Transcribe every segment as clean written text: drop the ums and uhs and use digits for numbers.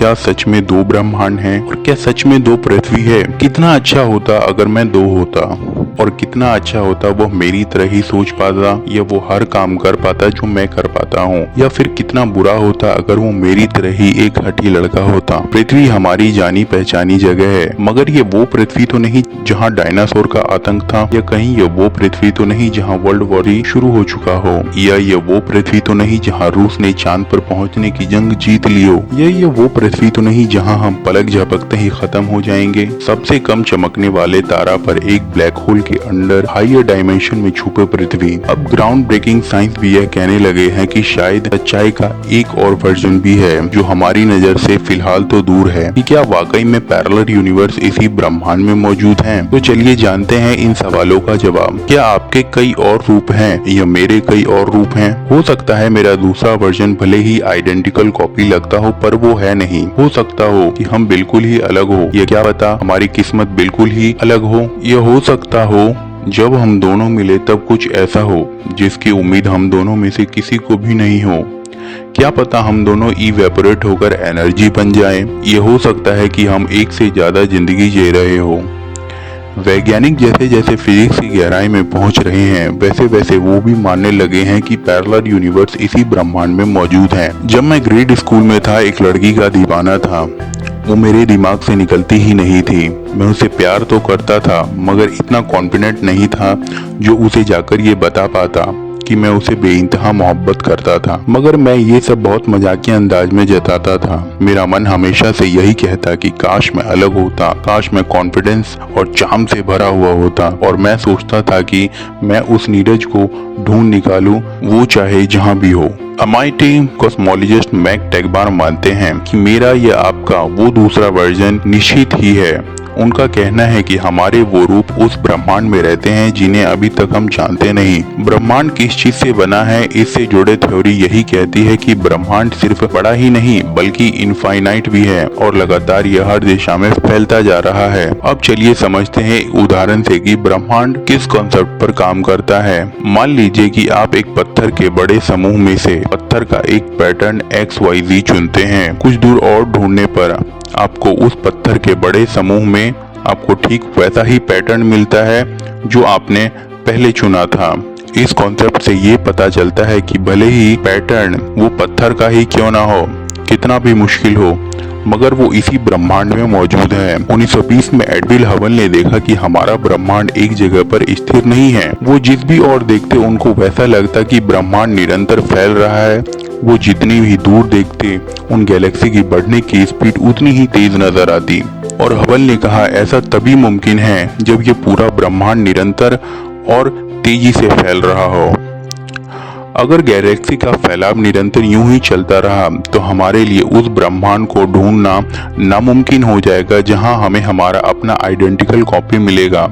क्या सच में दो ब्रह्मांड हैं और क्या सच में दो पृथ्वी है? कितना अच्छा होता अगर मैं दो होता, और कितना अच्छा होता वो मेरी तरह ही सोच पाता या वो हर काम कर पाता जो मैं कर पाता हूँ, या फिर कितना बुरा होता अगर वो मेरी तरह ही एक हठी लड़का होता। पृथ्वी हमारी जानी पहचानी जगह है, मगर ये वो पृथ्वी तो नहीं जहाँ डायनासोर का आतंक था, या कहीं ये वो पृथ्वी तो नहीं जहाँ वर्ल्ड वॉर शुरू हो चुका हो, या ये वो पृथ्वी तो नहीं जहाँ रूस ने चांद पर पहुँचने की जंग जीत ली हो, या ये वो पृथ्वी तो नहीं जहाँ हम पलक झपकते ही खत्म हो जाएंगे। सबसे कम चमकने वाले तारा पर एक ब्लैक होल के अंदर हायर डायमेंशन में छुपे पृथ्वी। अब ग्राउंड ब्रेकिंग साइंस भी यह कहने लगे हैं कि शायद सच्चाई का एक और वर्जन भी है जो हमारी नजर से फिलहाल तो दूर है। कि क्या वाकई में पैरेलल यूनिवर्स इसी ब्रह्मांड में मौजूद हैं? तो चलिए जानते हैं इन सवालों का जवाब। क्या आपके कई और रूप हैं या मेरे कई और रूप हैं? हो सकता है मेरा दूसरा वर्जन भले ही आइडेंटिकल कॉपी लगता हो पर वो है नहीं। हो सकता हो कि हम बिल्कुल ही अलग हो, या क्या पता हमारी किस्मत बिल्कुल ही अलग हो। यह हो सकता हो जब हम दोनों मिले तब कुछ ऐसा हो जिसकी उम्मीद हम दोनों में से किसी को भी नहीं हो। क्या पता हम दोनों इवेपोरेट होकर एनर्जी बन जाएं। ये हो सकता है कि हम एक से ज्यादा जिंदगी जी रहे हो। वैज्ञानिक जैसे जैसे फिजिक्स की गहराई में पहुंच रहे हैं वैसे वैसे वो भी मानने लगे हैं कि पैरेलल यूनिवर्स इसी ब्रह्मांड में मौजूद है। जब मैं ग्रेड स्कूल में था एक लड़की का दीवाना था। वो मेरे दिमाग से निकलती ही नहीं थी। मैं उसे प्यार तो करता था मगर इतना कॉन्फिडेंट नहीं था जो उसे जाकर ये बता पाता कि मैं उसे बेइंतहा मोहब्बत करता था। मगर मैं ये सब बहुत मजाकिया अंदाज में जताता था। मेरा मन हमेशा से यही कहता कि काश मैं अलग होता, काश मैं कॉन्फिडेंस और चार्म से भरा हुआ होता, और मैं सोचता था कि मैं उस नीरज को ढूंढ निकालूं, वो चाहे जहां भी हो। MIT कॉस्मोलॉजिस्ट मैक टेगबार मानते हैं कि मेरा या आपका वो दूसरा वर्जन निश्चित ही है। उनका कहना है कि हमारे वो रूप उस ब्रह्मांड में रहते हैं जिन्हें अभी तक हम जानते नहीं। ब्रह्मांड किस चीज से बना है, इससे जुड़े थ्योरी यही कहती है कि ब्रह्मांड सिर्फ बड़ा ही नहीं बल्कि इनफाइनाइट भी है और लगातार यह हर दिशा में फैलता जा रहा है। अब चलिए समझते हैं उदाहरण से कि ब्रह्मांड किस कॉन्सेप्ट पर काम करता है। मान लीजिए कि आप एक पत्थर के बड़े समूह में से पत्थर का एक पैटर्न XYZ चुनते हैं। कुछ दूर और ढूंढने पर आपको उस पत्थर के बड़े समूह में आपको ठीक वैसा ही पैटर्न मिलता है जो आपने पहले चुना था। इस कॉन्सेप्ट से ये पता चलता है कि भले ही पैटर्न वो पत्थर का ही क्यों ना हो, कितना भी मुश्किल हो, मगर वो इसी ब्रह्मांड में मौजूद है। 1920 में एडविन हबल ने देखा कि हमारा ब्रह्मांड एक जगह पर स्थिर नहीं है। वो जिस भी ओर देखते उनको वैसा लगता कि ब्रह्मांड निरंतर फैल रहा है। वो जितनी भी दूर देखते उन गैलेक्सी की बढ़ने की स्पीड उतनी ही तेज नजर आती। और हबल ने कहा ऐसा तभी मुमकिन है जब ये पूरा ब्रह्मांड निरंतर और तेजी से फैल रहा हो। अगर गैलेक्सी का फैलाव निरंतर यूं ही चलता रहा तो हमारे लिए उस ब्रह्मांड को ढूंढना नामुमकिन हो जाएगा जहां हमें हमारा अपना आइडेंटिकल कॉपी मिलेगा।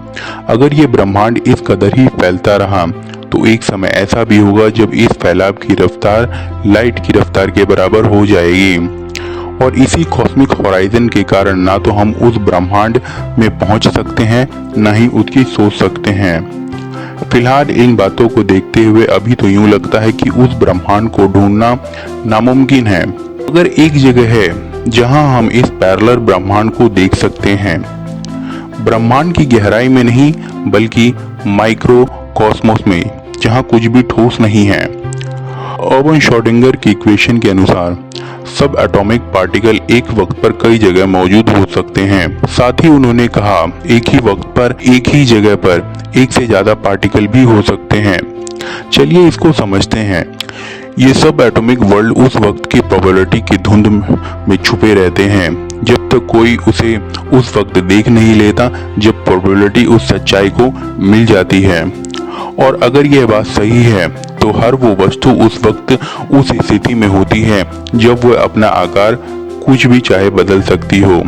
अगर ये ब्रह्मांड इस कदर ही फैलता रहा तो एक समय ऐसा भी होगा जब इस फैलाव की रफ्तार लाइट की रफ्तार के बराबर हो जाएगी। और इसी कॉस्मिक होराइजन के कारण ना तो हम उस ब्रह्मांड में पहुंच सकते हैं ना ही उसकी सोच सकते हैं। फिलहाल इन बातों को देखते हुए अभी तो यूं लगता है कि उस ब्रह्मांड को ढूंढना नामुमकिन है। अगर एक जगह है जहां हम इस पैरेलल ब्रह्मांड को देख सकते हैं, ब्रह्मांड की गहराई में नहीं बल्कि माइक्रो कॉस्मोस में, जहां कुछ भी ठोस नहीं है। अर्बन श्रोडिंगर की इक्वेशन के अनुसार सब एटॉमिक पार्टिकल एक वक्त पर कई जगह मौजूद हो सकते हैं। साथ ही उन्होंने कहा एक ही वक्त पर एक ही जगह पर एक से ज्यादा पार्टिकल भी हो सकते हैं। चलिए इसको समझते हैं। ये सब एटॉमिक वर्ल्ड उस वक्त की प्रोबेबिलिटी की धुंध में छुपे रहते हैं जब तक कोई उसे उस वक्त देख नहीं लेता जब प्रोबेबिलिटी उस सच्चाई को मिल जाती है। और अगर यह बात सही है तो हर वो वस्तु उस वक्त उस स्थिति में होती है जब वह अपना आकार कुछ भी चाहे बदल सकती हो।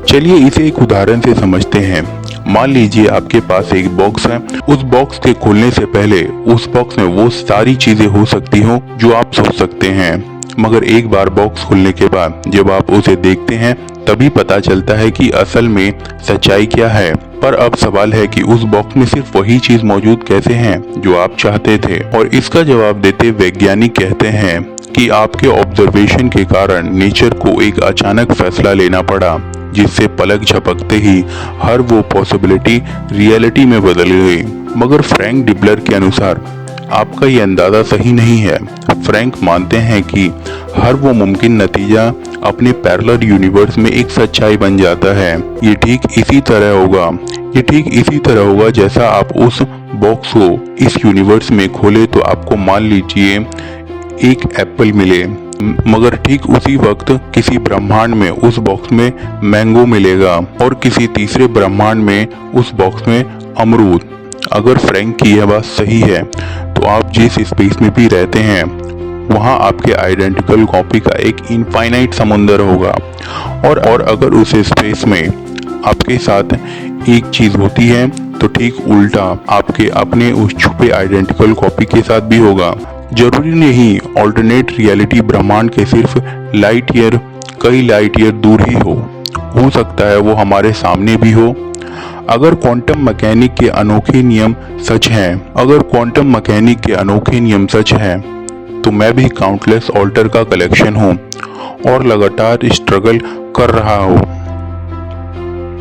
चलिए इसे एक उदाहरण से समझते हैं। मान लीजिए आपके पास एक बॉक्स है। उस बॉक्स के खुलने से पहले उस बॉक्स में वो सारी चीजें हो सकती हो जो आप सोच सकते हैं, मगर एक बार बॉक्स खुलने के बाद जब आप उसे देखते हैं तभी पता चलता है कि असल में सच्चाई क्या है। पर अब सवाल है कि उस बॉक्स में सिर्फ वही चीज मौजूद कैसे है जो आप चाहते थे। और इसका जवाब देते वैज्ञानिक कहते हैं कि आपके ऑब्जर्वेशन के कारण नेचर को एक अचानक फैसला लेना पड़ा, जिससे पलक झपकते ही हर वो पॉसिबिलिटी रियलिटी में बदल गई। मगर फ्रैंक डिबलर के अनुसार आपका ये अंदाजा सही नहीं है। फ्रैंक मानते हैं कि हर वो मुमकिन नतीजा अपने पैरेलल यूनिवर्स में एक सच्चाई बन जाता है। ये ठीक इसी तरह होगा जैसा आप उस बॉक्स को इस यूनिवर्स में खोले तो आपको मान लीजिए एक एप्पल मिले, मगर ठीक उसी वक्त किसी ब्रह्मांड में उस बॉक्स में मैंगो मिलेगा और किसी तीसरे ब्रह्मांड में उस बॉक्स में अमरूद। अगर फ्रैंक की यह बात सही है तो आप जिस स्पेस में भी रहते हैं वहां आपके आइडेंटिकल कॉपी का एक इनफाइनाइट समुंदर होगा, और अगर उस स्पेस में आपके साथ एक चीज होती है तो ठीक उल्टा आपके अपने उस छुपे आइडेंटिकल कॉपी के साथ भी होगा। जरूरी नहीं ऑल्टरनेट रियलिटी ब्रह्मांड के सिर्फ कई लाइट ईयर दूर ही हो सकता है वो हमारे सामने भी हो। अगर क्वांटम मैकेनिक के अनोखे नियम सच हैं तो मैं भी काउंटलेस ऑल्टर का कलेक्शन हूँ और लगातार स्ट्रगल कर रहा हूँ।